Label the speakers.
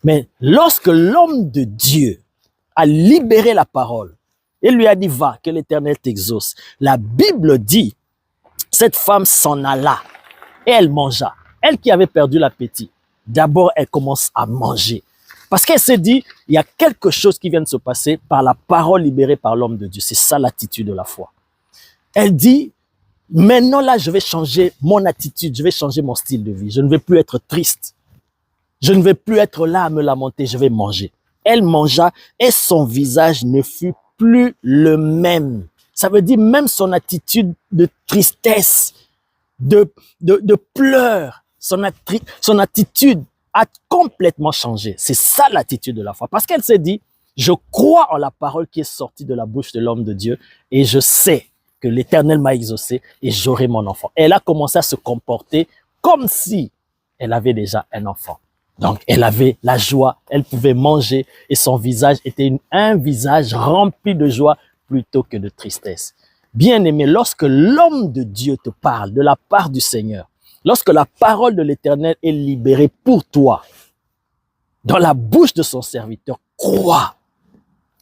Speaker 1: Mais lorsque l'homme de Dieu a libéré la parole, il lui a dit, va, que l'Éternel t'exauce. La Bible dit, cette femme s'en alla et elle mangea. Elle qui avait perdu l'appétit, d'abord elle commence à manger. Parce qu'elle s'est dit, il y a quelque chose qui vient de se passer par la parole libérée par l'homme de Dieu. C'est ça l'attitude de la foi. Elle dit, maintenant là, je vais changer mon attitude, je vais changer mon style de vie. Je ne vais plus être triste. Je ne vais plus être là à me lamenter, je vais manger. Elle mangea et son visage ne fut plus le même. Ça veut dire même son attitude de tristesse, de pleurs, son attitude a complètement changé. C'est ça l'attitude de la foi. Parce qu'elle s'est dit, je crois en la parole qui est sortie de la bouche de l'homme de Dieu et je sais que l'Éternel m'a exaucé et j'aurai mon enfant. Elle a commencé à se comporter comme si elle avait déjà un enfant. Donc, elle avait la joie, elle pouvait manger et son visage était un visage rempli de joie plutôt que de tristesse. Bien-aimé, lorsque l'homme de Dieu te parle de la part du Seigneur, lorsque la parole de l'Éternel est libérée pour toi, dans la bouche de son serviteur, crois